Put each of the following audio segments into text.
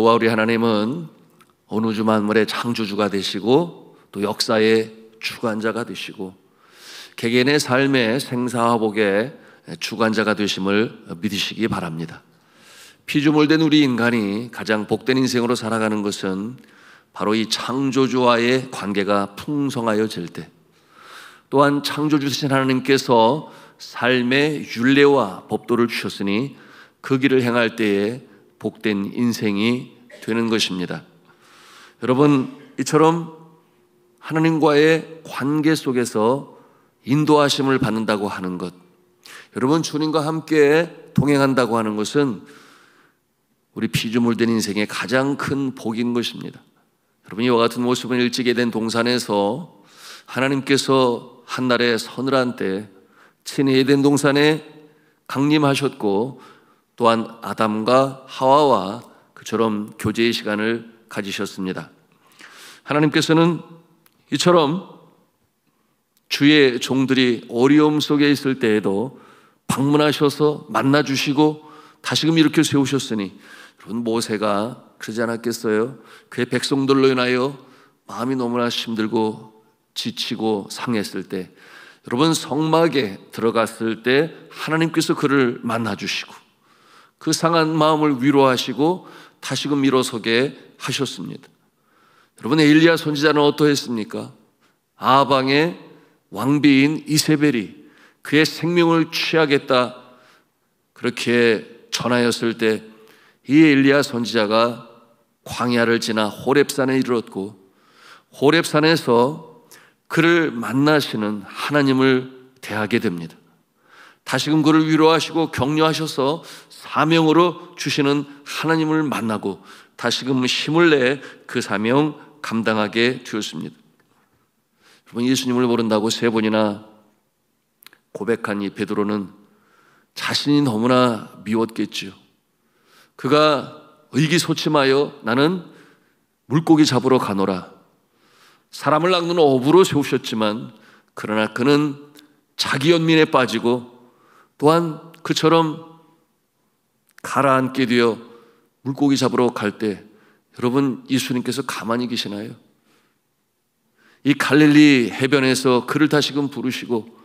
여호와 우리 하나님은 온 우주 만물의 창조주가 되시고 또 역사의 주관자가 되시고 개개인의 삶의 생사화복의 주관자가 되심을 믿으시기 바랍니다. 피조물된 우리 인간이 가장 복된 인생으로 살아가는 것은 바로 이 창조주와의 관계가 풍성하여질 때, 또한 창조주신 하나님께서 삶의 율례와 법도를 주셨으니 그 길을 행할 때에 복된 인생이 되는 것입니다. 여러분, 이처럼 하나님과의 관계 속에서 인도하심을 받는다고 하는 것, 여러분 주님과 함께 동행한다고 하는 것은 우리 피조물된 인생의 가장 큰 복인 것입니다. 여러분, 이와 같은 모습은 일찍 에덴 동산에서 하나님께서 한날의 서늘한 때 친히 에덴 동산에 강림하셨고, 또한 아담과 하와와 그처럼 교제의 시간을 가지셨습니다. 하나님께서는 이처럼 주의 종들이 어려움 속에 있을 때에도 방문하셔서 만나주시고 다시금 일으켜 세우셨으니, 여러분 모세가 그러지 않았겠어요? 그의 백성들로 인하여 마음이 너무나 힘들고 지치고 상했을 때, 여러분 성막에 들어갔을 때 하나님께서 그를 만나주시고 그 상한 마음을 위로하시고 다시금 일어서게 하셨습니다. 여러분, 엘리야 선지자는 어떠했습니까? 아방의 왕비인 이세벨이 그의 생명을 취하겠다 그렇게 전하였을 때 이 엘리야 선지자가 광야를 지나 호렙산에 이르렀고, 호렙산에서 그를 만나시는 하나님을 대하게 됩니다. 다시금 그를 위로하시고 격려하셔서 사명으로 주시는 하나님을 만나고 다시금 힘을 내 그 사명 감당하게 되었습니다. 여러분, 예수님을 모른다고 3번이나 고백한 이 베드로는 자신이 너무나 미웠겠지요. 그가 의기소침하여 나는 물고기 잡으러 가노라, 사람을 낚는 어부로 세우셨지만 그러나 그는 자기 연민에 빠지고 또한 그처럼 가라앉게 되어 물고기 잡으러 갈 때, 여러분 예수님께서 가만히 계시나요? 이 갈릴리 해변에서 그를 다시금 부르시고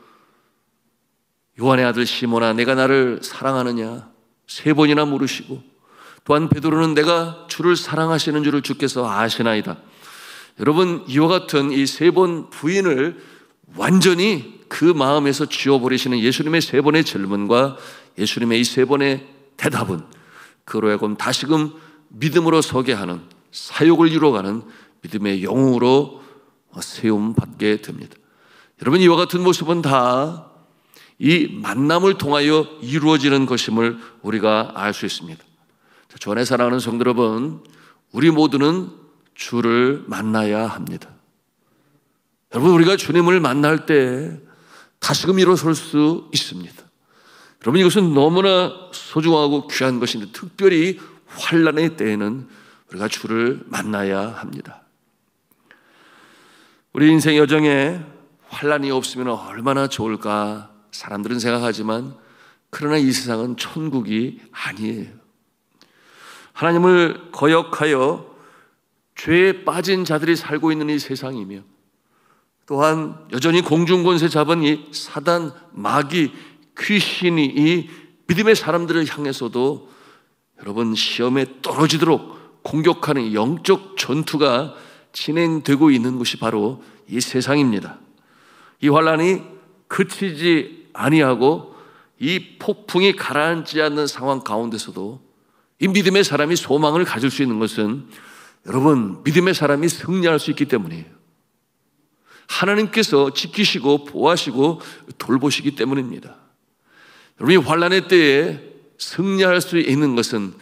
요한의 아들 시몬아 내가 나를 사랑하느냐 3번이나 물으시고, 또한 베드로는 내가 주를 사랑하시는 줄을 주께서 아시나이다. 여러분, 이와 같은 이 3번 부인을 완전히 그 마음에서 지워버리시는 예수님의 3번의 질문과 예수님의 이 3번의 대답은 그로 하여금 다시금 믿음으로 서게 하는, 사역을 이루어가는 믿음의 영웅으로 세움받게 됩니다. 여러분, 이와 같은 모습은 다 이 만남을 통하여 이루어지는 것임을 우리가 알 수 있습니다. 주 안에 사랑하는 성도 여러분, 우리 모두는 주를 만나야 합니다. 여러분, 우리가 주님을 만날 때 다시금 일어설 수 있습니다. 여러분, 이것은 너무나 소중하고 귀한 것인데, 특별히 환난의 때에는 우리가 주를 만나야 합니다. 우리 인생 여정에 환난이 없으면 얼마나 좋을까 사람들은 생각하지만, 그러나 이 세상은 천국이 아니에요. 하나님을 거역하여 죄에 빠진 자들이 살고 있는 이 세상이며, 또한 여전히 공중권세 잡은 이 사단, 마귀, 귀신이 이 믿음의 사람들을 향해서도 여러분 시험에 떨어지도록 공격하는 영적 전투가 진행되고 있는 것이 바로 이 세상입니다. 이 환난이 그치지 아니하고 이 폭풍이 가라앉지 않는 상황 가운데서도 이 믿음의 사람이 소망을 가질 수 있는 것은 여러분 믿음의 사람이 승리할 수 있기 때문이에요. 하나님께서 지키시고 보호하시고 돌보시기 때문입니다. 여러분이 환난의 때에 승리할 수 있는 것은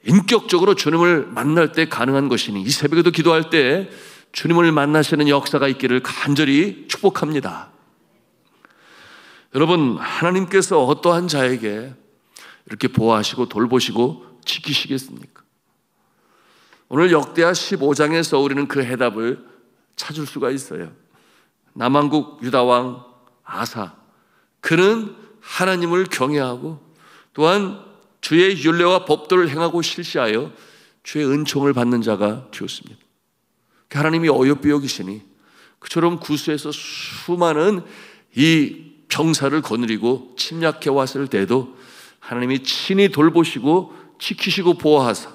인격적으로 주님을 만날 때 가능한 것이니, 이 새벽에도 기도할 때 주님을 만나시는 역사가 있기를 간절히 축복합니다. 여러분, 하나님께서 어떠한 자에게 이렇게 보호하시고 돌보시고 지키시겠습니까? 오늘 역대하 15장에서 우리는 그 해답을 찾을 수가 있어요. 남왕국 유다왕 아사, 그는 하나님을 경외하고 또한 주의 율례와 법도를 행하고 실시하여 주의 은총을 받는 자가 되었습니다. 하나님이 어여삐 여기시니 그처럼 구수에서 수많은 이 병사를 거느리고 침략해 왔을 때도 하나님이 친히 돌보시고 지키시고 보호하사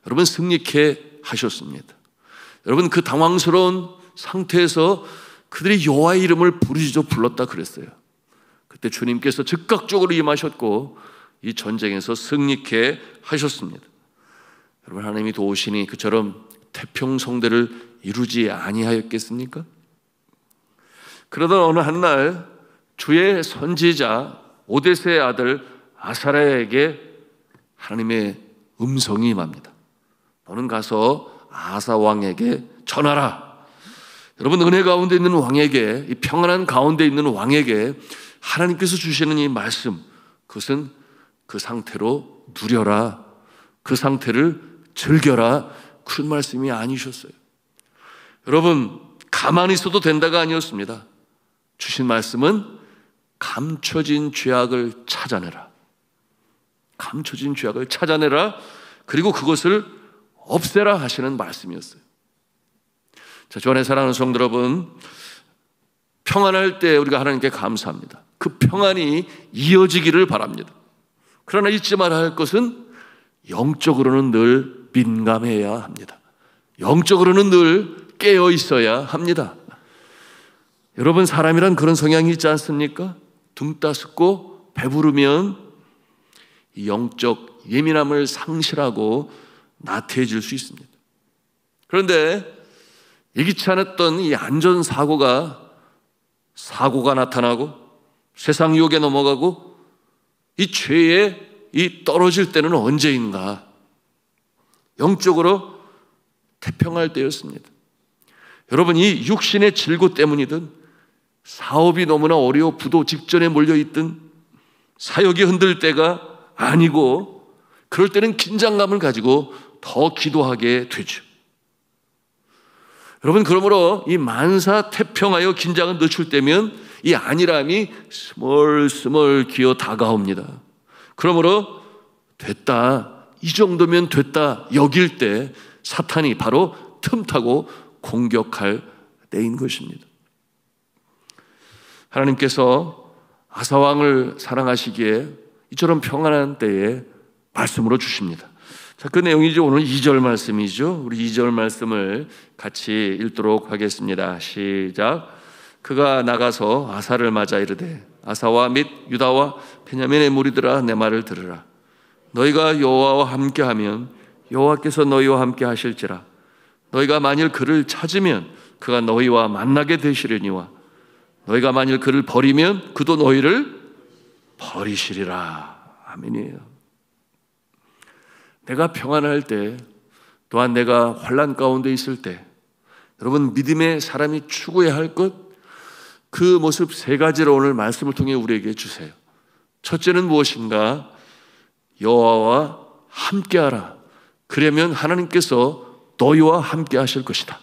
여러분 승리케 하셨습니다. 여러분 그 당황스러운 상태에서 그들이 여호와의 이름을 부르짖어 불렀다 그랬어요. 그때 주님께서 즉각적으로 임하셨고 이 전쟁에서 승리케 하셨습니다. 여러분 하나님이 도우시니 그처럼 태평성대를 이루지 아니하였겠습니까? 그러던 어느 한날 주의 선지자 오데세의 아들 아사랴에게 하나님의 음성이 임합니다. 너는 가서 아사 왕에게 전하라. 여러분 은혜 가운데 있는 왕에게, 이 평안한 가운데 있는 왕에게 하나님께서 주시는 이 말씀, 그것은 그 상태로 누려라, 그 상태를 즐겨라, 그런 말씀이 아니셨어요. 여러분 가만히 있어도 된다가 아니었습니다. 주신 말씀은 감춰진 죄악을 찾아내라, 감춰진 죄악을 찾아내라, 그리고 그것을 없애라 하시는 말씀이었어요. 자, 주 안에 사랑하는 성도 여러분, 평안할 때 우리가 하나님께 감사합니다. 그 평안이 이어지기를 바랍니다. 그러나 잊지 말아야 할 것은 영적으로는 늘 민감해야 합니다. 영적으로는 늘 깨어 있어야 합니다. 여러분 사람이란 그런 성향이 있지 않습니까? 등 따숩고 배부르면 이 영적 예민함을 상실하고 나태해질 수 있습니다. 그런데 예기치 않았던 이 안전사고가 나타나고 세상 유혹에 넘어가고 이 죄에 이 떨어질 때는 언제인가? 영적으로 태평할 때였습니다. 여러분 이 육신의 질고 때문이든 사업이 너무나 어려워 부도 직전에 몰려있든 사역이 흔들 때가 아니고 그럴 때는 긴장감을 가지고 더 기도하게 되죠. 여러분 그러므로 이 만사 태평하여 긴장을 늦출 때면 이 안일함이 스멀스멀 기어 다가옵니다. 그러므로 됐다, 이 정도면 됐다 여길 때 사탄이 바로 틈타고 공격할 때인 것입니다. 하나님께서 아사왕을 사랑하시기에 이처럼 평안한 때에 말씀으로 주십니다. 자, 그 내용이죠. 오늘 2절 말씀이죠. 우리 2절 말씀을 같이 읽도록 하겠습니다. 시작. 그가 나가서 아사를 맞아 이르되 아사와 및 유다와 베냐민의 무리들아 내 말을 들으라. 너희가 여호와와 함께하면 여호와께서 너희와 함께 하실지라. 너희가 만일 그를 찾으면 그가 너희와 만나게 되시려니와 너희가 만일 그를 버리면 그도 너희를 버리시리라. 아멘이에요. 내가 평안할 때, 또한 내가 환난 가운데 있을 때, 여러분 믿음의 사람이 추구해야 할 것, 그 모습 세 가지를 오늘 말씀을 통해 우리에게 주세요. 첫째는 무엇인가? 여호와와 함께하라. 그러면 하나님께서 너희와 함께 하실 것이다.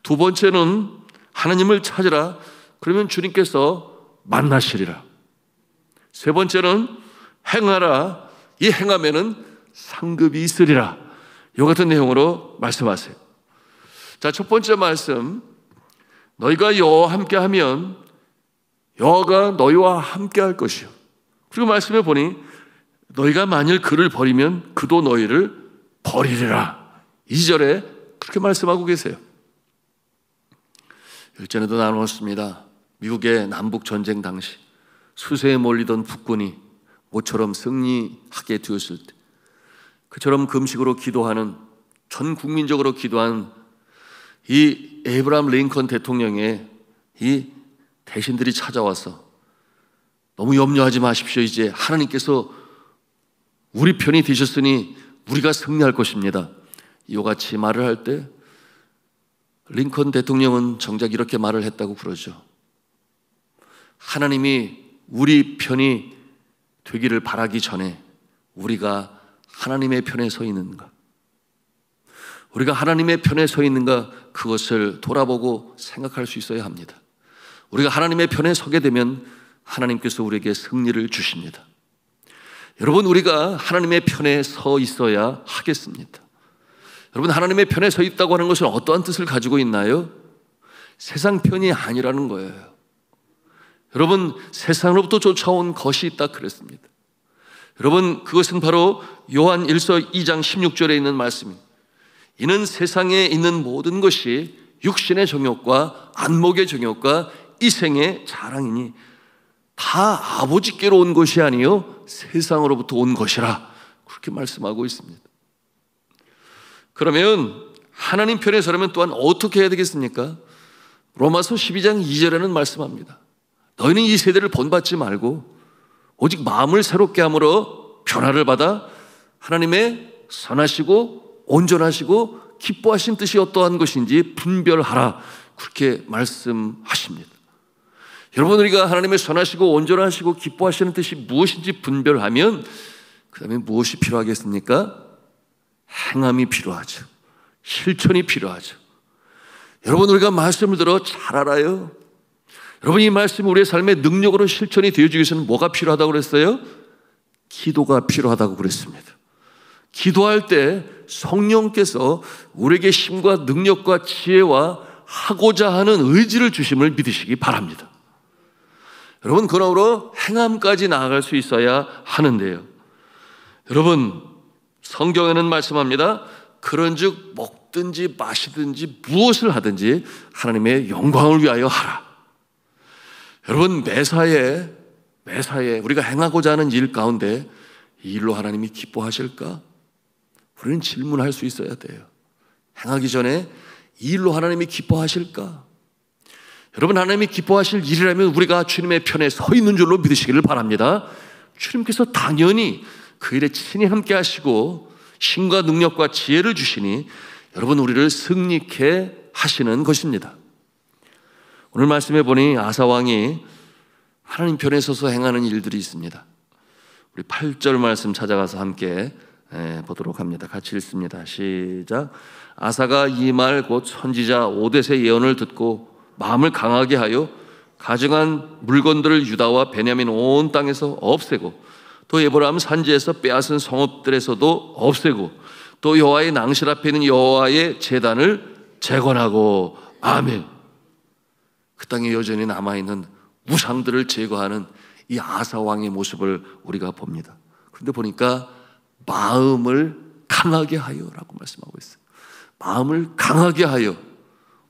두 번째는 하나님을 찾으라. 그러면 주님께서 만나시리라. 세 번째는 행하라. 이 행하면은 상급이 있으리라. 이와 같은 내용으로 말씀하세요. 자, 첫 번째 말씀, 너희가 여호와와 함께하면 여호와가 너희와 함께할 것이요. 그리고 말씀해 보니 너희가 만일 그를 버리면 그도 너희를 버리리라. 2절에 그렇게 말씀하고 계세요. 1절에도 나누었습니다. 미국의 남북전쟁 당시 수세에 몰리던 북군이 모처럼 승리하게 되었을 때 그처럼 금식으로 기도하는, 전 국민적으로 기도한 이 에이브라함 링컨 대통령의 이 대신들이 찾아와서 너무 염려하지 마십시오. 이제 하나님께서 우리 편이 되셨으니 우리가 승리할 것입니다. 이와 같이 말을 할 때 링컨 대통령은 정작 이렇게 말을 했다고 그러죠. 하나님이 우리 편이 되기를 바라기 전에 우리가 하나님의 편에 서 있는가, 우리가 하나님의 편에 서 있는가, 그것을 돌아보고 생각할 수 있어야 합니다. 우리가 하나님의 편에 서게 되면 하나님께서 우리에게 승리를 주십니다. 여러분, 우리가 하나님의 편에 서 있어야 하겠습니다. 여러분, 하나님의 편에 서 있다고 하는 것은 어떠한 뜻을 가지고 있나요? 세상 편이 아니라는 거예요. 여러분, 세상으로부터 쫓아온 것이 있다 그랬습니다. 여러분, 그것은 바로 요한 1서 2장 16절에 있는 말씀입니다. 이는 세상에 있는 모든 것이 육신의 정욕과 안목의 정욕과 이생의 자랑이니 다 아버지께로 온 것이 아니요 세상으로부터 온 것이라, 그렇게 말씀하고 있습니다. 그러면 하나님 편에 서려면 또한 어떻게 해야 되겠습니까? 로마서 12장 2절에는 말씀합니다. 너희는 이 세대를 본받지 말고 오직 마음을 새롭게 함으로 변화를 받아 하나님의 선하시고 온전하시고 기뻐하신 뜻이 어떠한 것인지 분별하라, 그렇게 말씀하십니다. 여러분, 우리가 하나님의 선하시고 온전하시고 기뻐하시는 뜻이 무엇인지 분별하면 그 다음에 무엇이 필요하겠습니까? 행함이 필요하죠. 실천이 필요하죠. 여러분, 우리가 말씀을 들어 잘 알아요. 여러분, 이 말씀이 우리의 삶의 능력으로 실천이 되어지기 위해서는 뭐가 필요하다고 그랬어요? 기도가 필요하다고 그랬습니다. 기도할 때 성령께서 우리에게 힘과 능력과 지혜와 하고자 하는 의지를 주심을 믿으시기 바랍니다. 여러분, 그러므로 행함까지 나아갈 수 있어야 하는데요. 여러분, 성경에는 말씀합니다. 그런즉 먹든지 마시든지 무엇을 하든지 하나님의 영광을 위하여 하라. 여러분, 매사에 우리가 행하고자 하는 일 가운데 이 일로 하나님이 기뻐하실까? 우리는 질문할 수 있어야 돼요. 행하기 전에 이 일로 하나님이 기뻐하실까? 여러분, 하나님이 기뻐하실 일이라면 우리가 주님의 편에 서 있는 줄로 믿으시기를 바랍니다. 주님께서 당연히 그 일에 친히 함께 하시고 힘과 능력과 지혜를 주시니 여러분, 우리를 승리케 하시는 것입니다. 오늘 말씀해 보니 아사왕이 하나님 편에 서서 행하는 일들이 있습니다. 우리 8절 말씀 찾아가서 함께 보도록 합니다. 같이 읽습니다. 시작. 아사가 이 말 곧 선지자 오뎃의 예언을 듣고 마음을 강하게 하여 가증한 물건들을 유다와 베냐민 온 땅에서 없애고 또 에브라임 산지에서 빼앗은 성읍들에서도 없애고 또 여호와의 낭실 앞에 있는 여호와의 제단을 재건하고, 아멘. 그 땅에 여전히 남아있는 우상들을 제거하는 이 아사 왕의 모습을 우리가 봅니다. 그런데 보니까 마음을 강하게 하여라고 말씀하고 있어요. 마음을 강하게 하여.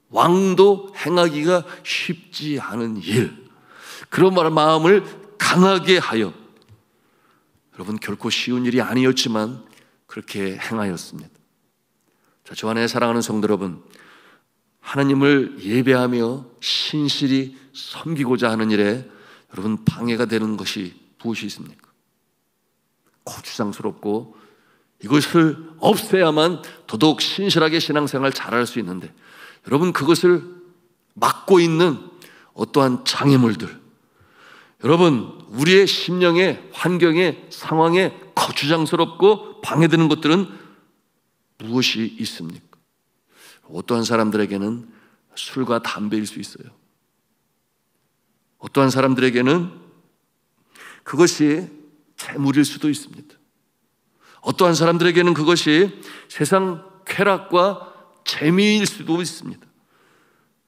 왕도 행하기가 쉽지 않은 일, 그런 마음을 강하게 하여. 여러분, 결코 쉬운 일이 아니었지만 그렇게 행하였습니다. 자, 저 안에 사랑하는 성도 여러분, 하나님을 예배하며 신실히 섬기고자 하는 일에 여러분 방해가 되는 것이 무엇이 있습니까? 고추장스럽고 이것을 없애야만 더더욱 신실하게 신앙생활 잘할 수 있는데, 여러분, 그것을 막고 있는 어떠한 장애물들, 여러분, 우리의 심령에, 환경에, 상황에 거추장스럽고 방해되는 것들은 무엇이 있습니까? 어떠한 사람들에게는 술과 담배일 수 있어요. 어떠한 사람들에게는 그것이 재물일 수도 있습니다. 어떠한 사람들에게는 그것이 세상 쾌락과 재미일 수도 있습니다.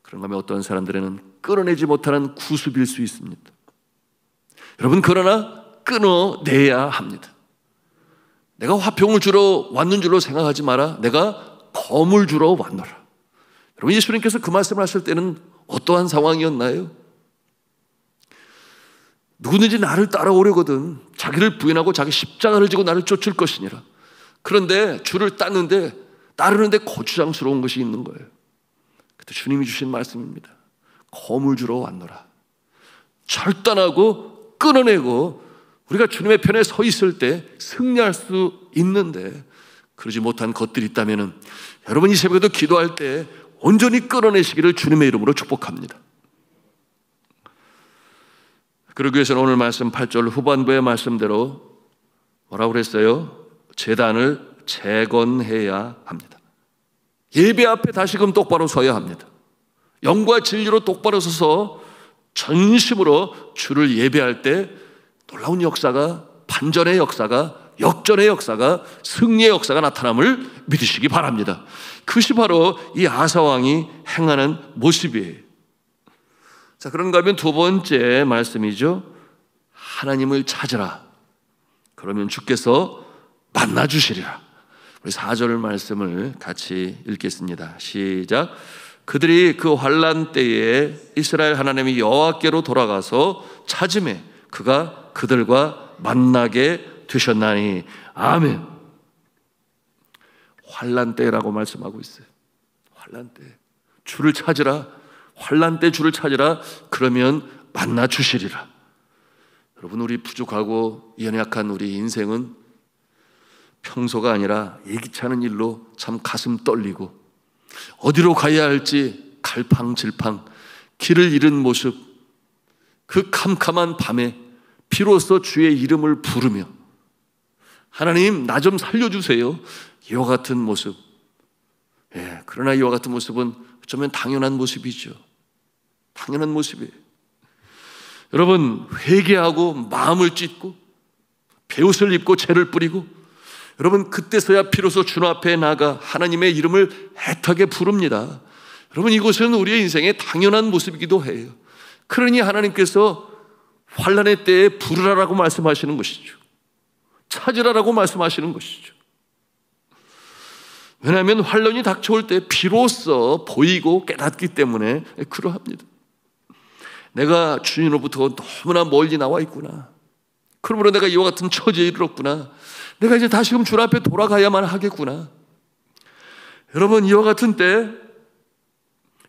그런가 하면 어떠한 사람들에게는 끊어내지 못하는 구습일 수 있습니다. 여러분, 그러나 끊어내야 합니다. 내가 화평을 주러 왔는 줄로 생각하지 마라. 내가 검을 주러 왔노라. 여러분, 예수님께서 그 말씀을 하실 때는 어떠한 상황이었나요? 누구든지 나를 따라오려거든 자기를 부인하고 자기 십자가를 지고 나를 쫓을 것이니라. 그런데 줄을 땄는데 따르는데 고추장스러운 것이 있는 거예요. 그때 주님이 주신 말씀입니다. 검을 주러 왔노라. 절단하고 끊어내고 우리가 주님의 편에 서 있을 때 승리할 수 있는데, 그러지 못한 것들이 있다면 여러분, 이 새벽에도 기도할 때 온전히 끊어내시기를 주님의 이름으로 축복합니다. 그러기 위해서는 오늘 말씀 8절 후반부의 말씀대로 뭐라고 그랬어요? 제단을 재건해야 합니다. 예배 앞에 다시금 똑바로 서야 합니다. 영과 진리로 똑바로 서서 전심으로 주를 예배할 때 놀라운 역사가 반전의 역사가, 역전의 역사가, 승리의 역사가 나타남을 믿으시기 바랍니다. 그것이 바로 이 아사왕이 행하는 모습이에요. 자, 그런가 하면 두 번째 말씀이죠. 하나님을 찾으라. 그러면 주께서 만나주시리라. 우리 4절 말씀을 같이 읽겠습니다. 시작. 그들이 그 환난 때에 이스라엘 하나님이 여호와께로 돌아가서 찾음에 그가 그들과 만나게 되셨나니. 아멘. 환난 때라고 말씀하고 있어요. 환난 때 주를 찾으라. 환난 때 주를 찾으라. 그러면 만나 주시리라. 여러분, 우리 부족하고 연약한 우리 인생은 평소가 아니라 예기치 않은 일로 참 가슴 떨리고 어디로 가야 할지 갈팡질팡 길을 잃은 모습, 그 캄캄한 밤에 비로소 주의 이름을 부르며 하나님 나 좀 살려주세요, 이와 같은 모습. 그러나 이와 같은 모습은 어쩌면 당연한 모습이죠. 당연한 모습이에요. 여러분, 회개하고 마음을 찢고 베옷을 입고 죄를 뿌리고, 여러분 그때서야 비로소 주 앞에 나가 하나님의 이름을 애타게 부릅니다. 여러분, 이것은 우리의 인생의 당연한 모습이기도 해요. 그러니 하나님께서 환난의 때에 부르라라고 말씀하시는 것이죠. 찾으라라고 말씀하시는 것이죠. 왜냐하면 환난이 닥쳐올 때 비로소 보이고 깨닫기 때문에 그러합니다. 내가 주님으로부터 너무나 멀리 나와 있구나. 그러므로 내가 이와 같은 처지에 이르렀구나. 내가 이제 다시금 주 앞에 돌아가야만 하겠구나. 여러분, 이와 같은 때,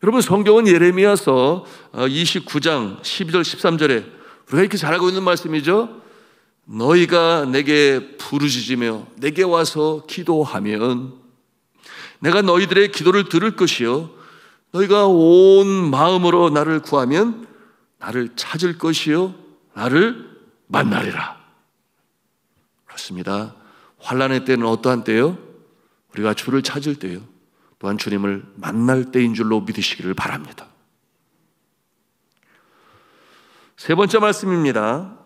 여러분 성경은 예레미야서 29장 12절 13절에 우리가 이렇게 잘 알고 있는 말씀이죠. 너희가 내게 부르짖으며 내게 와서 기도하면 내가 너희들의 기도를 들을 것이요 너희가 온 마음으로 나를 구하면 나를 찾을 것이요 나를 만나리라. 그렇습니다. 환난의 때는 어떠한 때요? 우리가 주를 찾을 때요, 또한 주님을 만날 때인 줄로 믿으시기를 바랍니다. 세 번째 말씀입니다.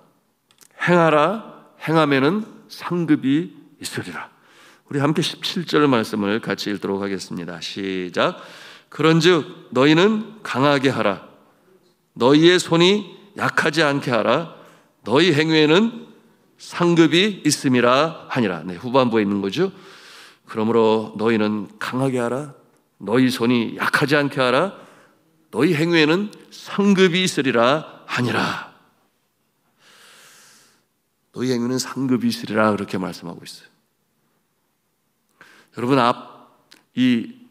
행하라. 행하면은 상급이 있으리라. 우리 함께 17절 말씀을 같이 읽도록 하겠습니다. 시작. 그런즉 너희는 강하게 하라. 너희의 손이 약하지 않게 하라. 너희 행위에는 상급이 있음이라 하니라. 후반부에 있는 거죠. 그러므로 너희는 강하게 하라. 너희 손이 약하지 않게 하라. 너희 행위에는 상급이 있으리라 하니라. 너희 행위는 상급이 있으리라, 그렇게 말씀하고 있어요. 여러분,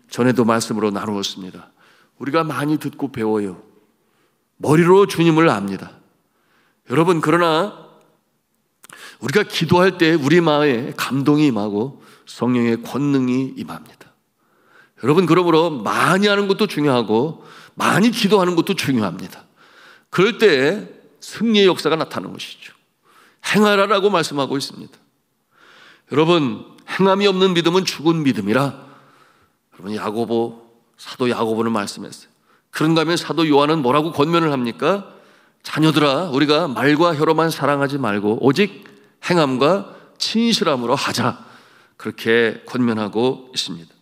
전에도 말씀으로 나누었습니다. 우리가 많이 듣고 배워요. 머리로 주님을 압니다. 여러분, 그러나 우리가 기도할 때 우리 마음에 감동이 임하고 성령의 권능이 임합니다. 여러분, 그러므로 많이 하는 것도 중요하고 많이 기도하는 것도 중요합니다. 그럴 때 승리의 역사가 나타나는 것이죠. 행하라라고 말씀하고 있습니다. 여러분, 행함이 없는 믿음은 죽은 믿음이라, 여러분 사도 야고보는 말씀했어요. 그런가 하면 사도 요한은 뭐라고 권면을 합니까? 자녀들아, 우리가 말과 혀로만 사랑하지 말고 오직 행함과 진실함으로 하자, 그렇게 권면하고 있습니다.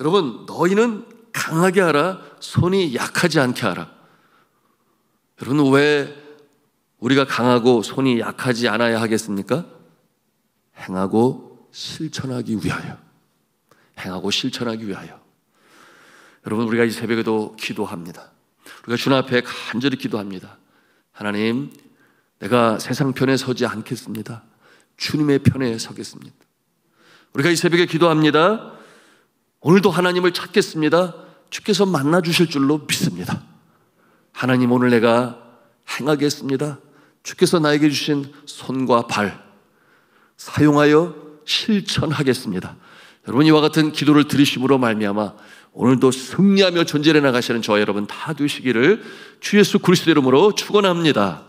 여러분, 너희는 강하게 하라. 손이 약하지 않게 하라. 여러분, 왜 우리가 강하고 손이 약하지 않아야 하겠습니까? 행하고 실천하기 위하여. 행하고 실천하기 위하여. 여러분, 우리가 이 새벽에도 기도합니다. 우리가 주님 앞에 간절히 기도합니다. 하나님, 내가 세상 편에 서지 않겠습니다. 주님의 편에 서겠습니다. 우리가 이 새벽에 기도합니다. 오늘도 하나님을 찾겠습니다. 주께서 만나 주실 줄로 믿습니다. 하나님, 오늘 내가 행하겠습니다. 주께서 나에게 주신 손과 발 사용하여 실천하겠습니다. 여러분, 이와 같은 기도를 들으심으로 말미암아 오늘도 승리하며 존재해 나가시는 저와 여러분 다 되시기를 주 예수 그리스도 이름으로 축원합니다.